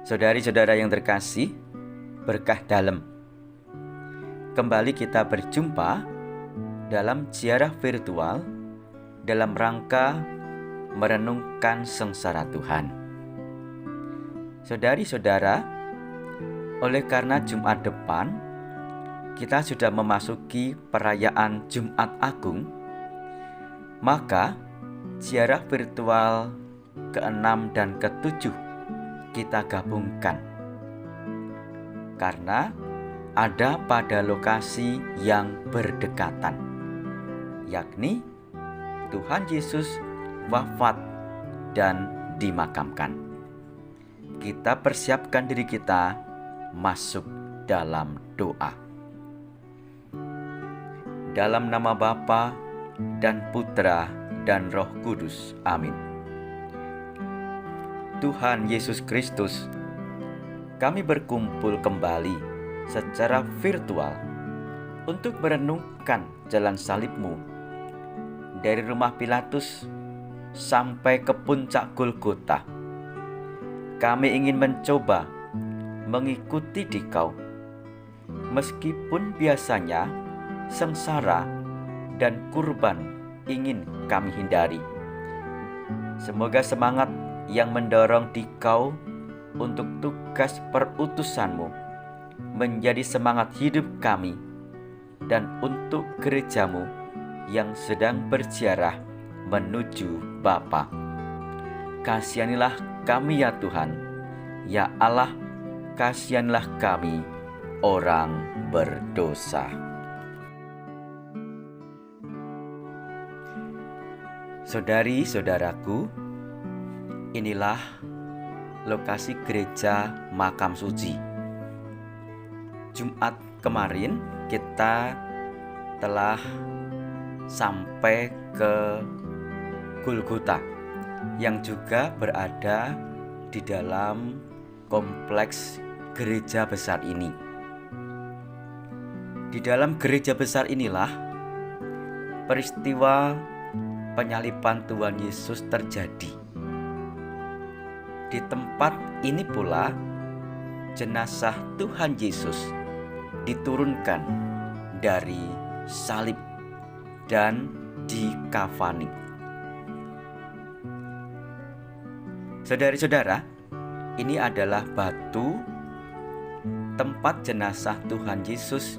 Saudari-saudara yang terkasih, berkah dalam. Kembali kita berjumpa dalam ziarah virtual dalam rangka merenungkan sengsara Tuhan. Saudari-saudara, oleh karena Jumat depan kita sudah memasuki perayaan Jumat Agung, maka ziarah virtual ke-6 dan ke-7 kita gabungkan karena ada pada lokasi yang berdekatan, yakni Tuhan Yesus wafat dan dimakamkan. Kita persiapkan diri kita masuk dalam doa. Dalam nama Bapa dan Putra dan Roh Kudus. Amin. Tuhan Yesus Kristus, kami berkumpul kembali secara virtual untuk merenungkan jalan salib-Mu dari rumah Pilatus sampai ke puncak Golgota. Kami ingin mencoba mengikuti Dikau, meskipun biasanya sengsara dan kurban ingin kami hindari. Semoga semangat yang mendorong Dikau untuk tugas perutusan-Mu menjadi semangat hidup kami dan untuk gereja-Mu yang sedang berziarah menuju Bapa. Kasihanilah kami ya Tuhan, ya Allah, kasihanilah kami orang berdosa. Saudari-saudaraku, inilah lokasi gereja Makam Suci. Jumat kemarin kita telah sampai ke Golgota yang juga berada di dalam kompleks gereja besar ini. Di dalam gereja besar inilah peristiwa penyaliban Tuhan Yesus terjadi. Di tempat ini pula jenazah Tuhan Yesus diturunkan dari salib dan dikafani. Saudari-saudara, ini adalah batu tempat jenazah Tuhan Yesus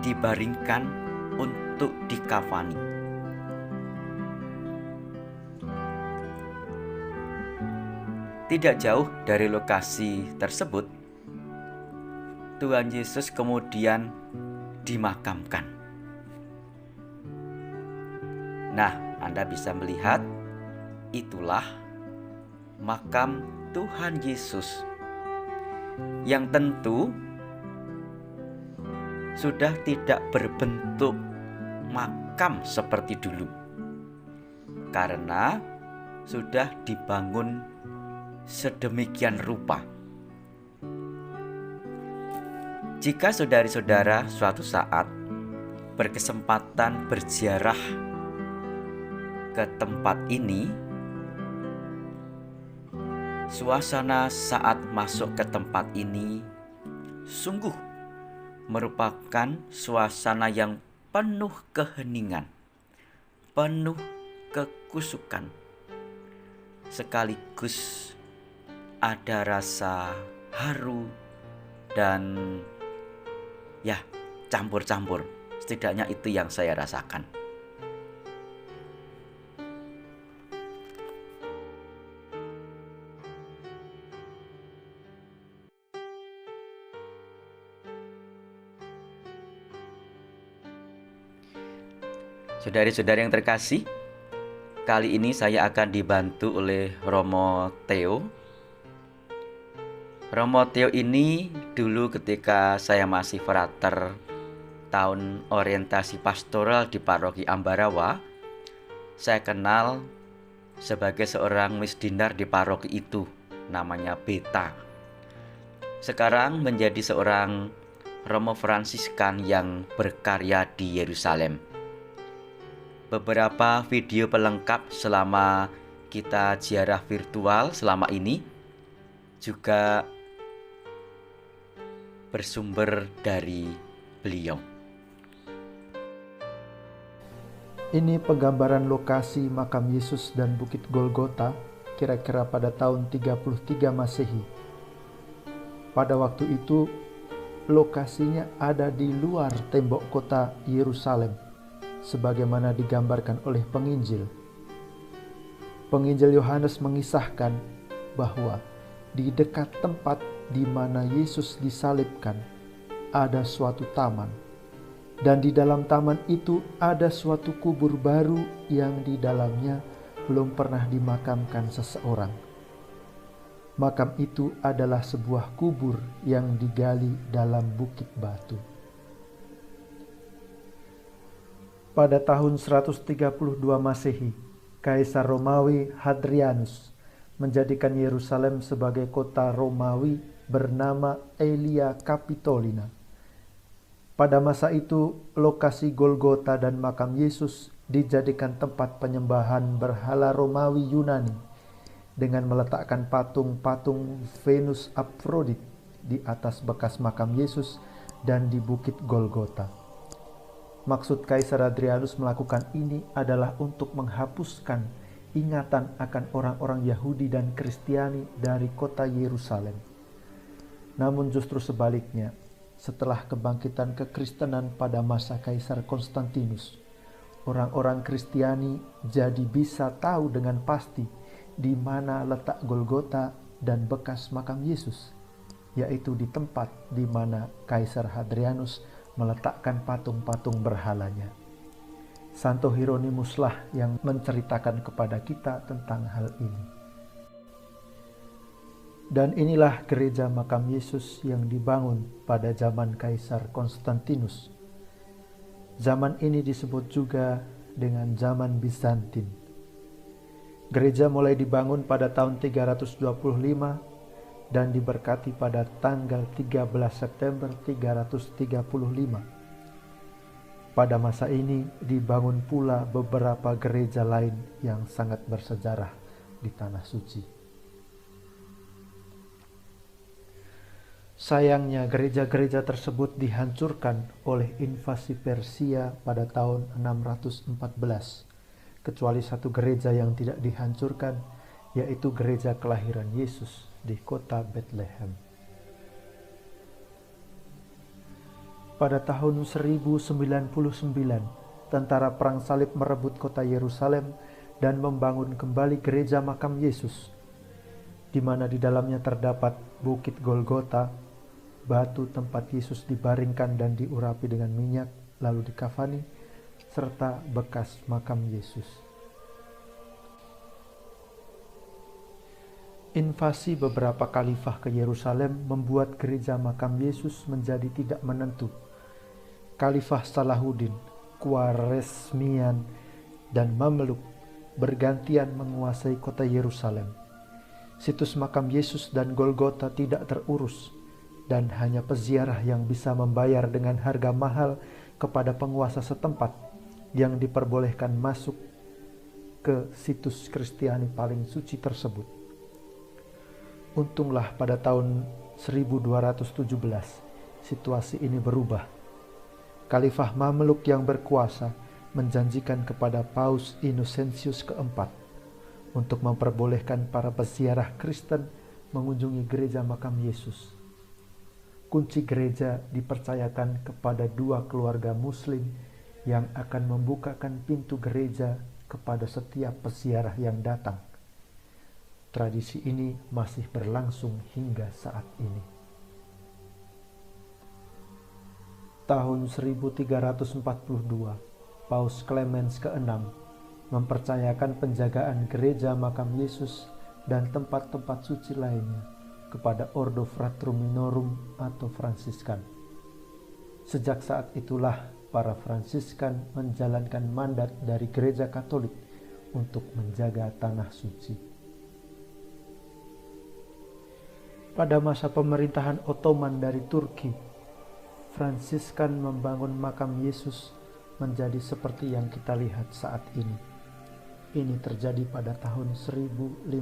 dibaringkan untuk dikafani. Tidak jauh dari lokasi tersebut, Tuhan Yesus kemudian dimakamkan. Nah, Anda bisa melihat itulah makam Tuhan Yesus yang tentu sudah tidak berbentuk makam seperti dulu karena sudah dibangun sedemikian rupa. Jika saudari-saudara suatu saat berkesempatan berziarah ke tempat ini, suasana saat masuk ke tempat ini sungguh merupakan suasana yang penuh keheningan, penuh kekusukan, sekaligus ada rasa haru dan campur-campur. Setidaknya itu yang saya rasakan. Saudari-saudari yang terkasih, kali ini saya akan dibantu oleh Romo Theo. Romo Theo ini dulu ketika saya masih frater tahun orientasi pastoral di Paroki Ambarawa, saya kenal sebagai seorang misdinar di paroki itu, namanya Beta. Sekarang menjadi seorang Romo Fransiskan yang berkarya di Yerusalem. Beberapa video pelengkap selama kita ziarah virtual selama ini juga bersumber dari beliau. Ini penggambaran lokasi makam Yesus dan Bukit Golgota kira-kira pada tahun 33 Masehi. Pada waktu itu, lokasinya ada di luar tembok kota Yerusalem, sebagaimana digambarkan oleh penginjil. Penginjil Yohanes mengisahkan bahwa di dekat tempat di mana Yesus disalibkan ada suatu taman, dan di dalam taman itu ada suatu kubur baru yang di dalamnya belum pernah dimakamkan seseorang. Makam itu adalah sebuah kubur yang digali dalam bukit batu. Pada tahun 132 Masehi, Kaisar Romawi Hadrianus menjadikan Yerusalem sebagai kota Romawi bernama Aelia Capitolina. Pada masa itu, lokasi Golgota dan makam Yesus dijadikan tempat penyembahan berhala Romawi Yunani dengan meletakkan patung-patung Venus Aphrodite di atas bekas makam Yesus dan di bukit Golgota. Maksud Kaisar Hadrianus melakukan ini adalah untuk menghapuskan ingatan akan orang-orang Yahudi dan Kristiani dari kota Yerusalem. Namun justru sebaliknya, setelah kebangkitan kekristenan pada masa Kaisar Konstantinus, orang-orang Kristiani jadi bisa tahu dengan pasti di mana letak Golgota dan bekas makam Yesus, yaitu di tempat di mana Kaisar Hadrianus meletakkan patung-patung berhalanya. Santo Hieronymuslah yang menceritakan kepada kita tentang hal ini. Dan inilah gereja makam Yesus yang dibangun pada zaman Kaisar Konstantinus. Zaman ini disebut juga dengan zaman Bizantin. Gereja mulai dibangun pada tahun 325 dan diberkati pada tanggal 13 September 335. Pada masa ini dibangun pula beberapa gereja lain yang sangat bersejarah di Tanah Suci. Sayangnya gereja-gereja tersebut dihancurkan oleh invasi Persia pada tahun 614, kecuali satu gereja yang tidak dihancurkan, yaitu gereja kelahiran Yesus di kota Bethlehem. Pada tahun 1099, tentara perang salib merebut kota Yerusalem dan membangun kembali gereja makam Yesus, di mana di dalamnya terdapat Bukit Golgota, batu tempat Yesus dibaringkan dan diurapi dengan minyak lalu dikafani, serta bekas makam Yesus. Invasi beberapa khalifah ke Yerusalem membuat gereja makam Yesus menjadi tidak menentu. Khalifah Salahuddin, Khwaresmian, dan Mamluk bergantian menguasai kota Yerusalem. Situs makam Yesus dan Golgota tidak terurus, dan hanya peziarah yang bisa membayar dengan harga mahal kepada penguasa setempat yang diperbolehkan masuk ke situs Kristiani paling suci tersebut. Untunglah pada tahun 1217 situasi ini berubah. Khalifah Mamluk yang berkuasa menjanjikan kepada Paus Innocentius keempat untuk memperbolehkan para peziarah Kristen mengunjungi gereja makam Yesus. Kunci gereja dipercayakan kepada dua keluarga Muslim yang akan membukakan pintu gereja kepada setiap peziarah yang datang. Tradisi ini masih berlangsung hingga saat ini. Tahun 1342, Paus Clemens ke-6 mempercayakan penjagaan gereja makam Yesus dan tempat-tempat suci lainnya kepada Ordo Fratrum atau Fransiskan. Sejak saat itulah para Fransiskan menjalankan mandat dari Gereja Katolik untuk menjaga tanah suci. Pada masa pemerintahan Ottoman dari Turki, Fransiskan membangun makam Yesus menjadi seperti yang kita lihat saat ini. Ini terjadi pada tahun 1555.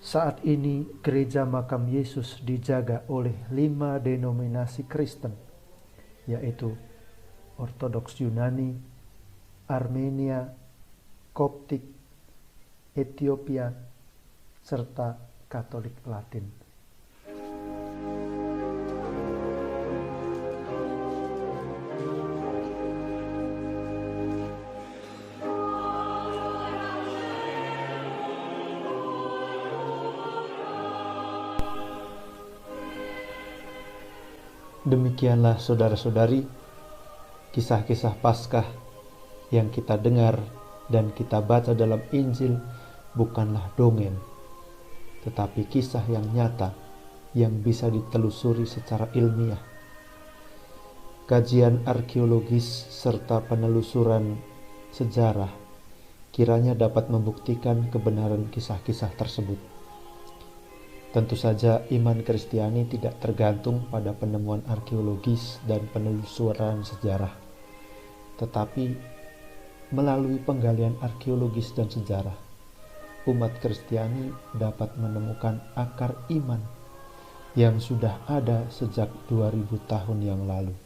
Saat ini gereja makam Yesus dijaga oleh 5 denominasi Kristen, yaitu Ortodoks Yunani, Armenia, Koptik, Ethiopia, serta Katolik Latin. Demikianlah saudara-saudari, kisah-kisah Paskah yang kita dengar dan kita baca dalam Injil bukanlah dongeng, tetapi kisah yang nyata yang bisa ditelusuri secara ilmiah. Kajian arkeologis serta penelusuran sejarah kiranya dapat membuktikan kebenaran kisah-kisah tersebut. Tentu saja iman Kristiani tidak tergantung pada penemuan arkeologis dan penelusuran sejarah, tetapi melalui penggalian arkeologis dan sejarah, umat Kristiani dapat menemukan akar iman yang sudah ada sejak 2000 tahun yang lalu.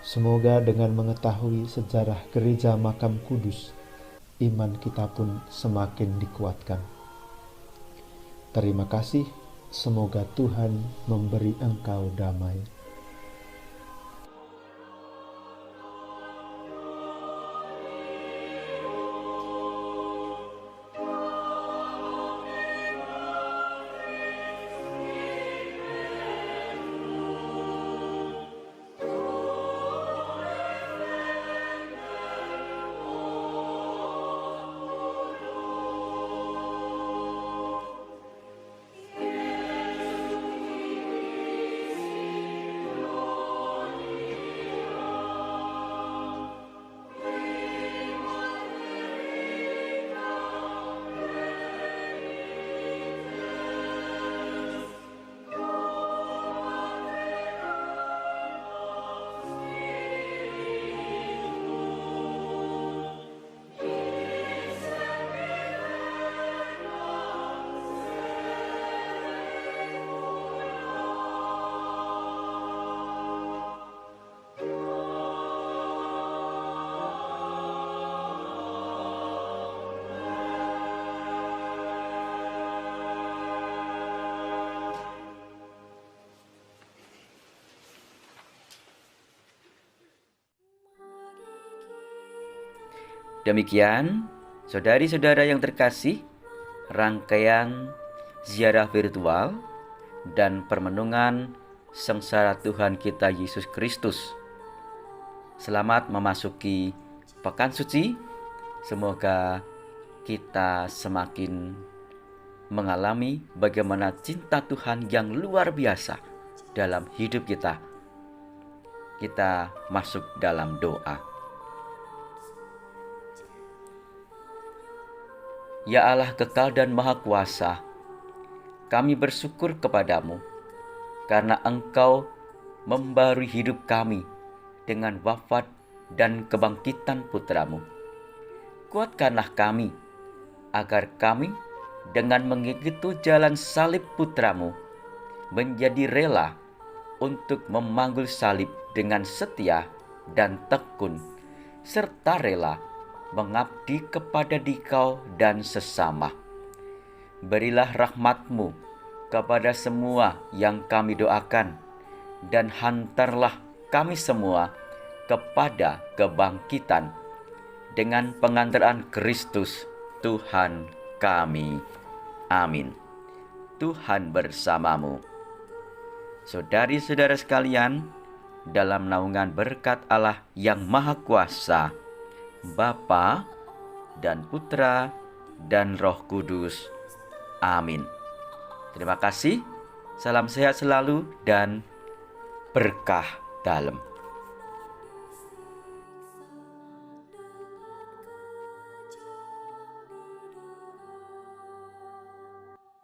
Semoga dengan mengetahui sejarah gereja makam kudus, iman kita pun semakin dikuatkan. Terima kasih, semoga Tuhan memberi engkau damai. Demikian, saudari-saudara yang terkasih, rangkaian ziarah virtual dan permenungan sengsara Tuhan kita Yesus Kristus. Selamat memasuki Pekan Suci. Semoga kita semakin mengalami bagaimana cinta Tuhan yang luar biasa dalam hidup kita. Kita masuk dalam doa. Ya Allah kekal dan maha kuasa, kami bersyukur kepadamu karena Engkau membarui hidup kami dengan wafat dan kebangkitan putramu. Kuatkanlah kami agar kami dengan mengikuti jalan salib putramu menjadi rela untuk memanggul salib dengan setia dan tekun, serta rela mengabdi kepada Dikau dan sesama. Berilah rahmat-Mu kepada semua yang kami doakan, dan hantarlah kami semua kepada kebangkitan dengan pengantaran Kristus Tuhan kami. Amin. Tuhan bersamamu. Saudari-saudara sekalian, dalam naungan berkat Allah yang Maha Kuasa, Bapa dan Putra dan Roh Kudus. Amin. Terima kasih. Salam sehat selalu dan berkah dalam.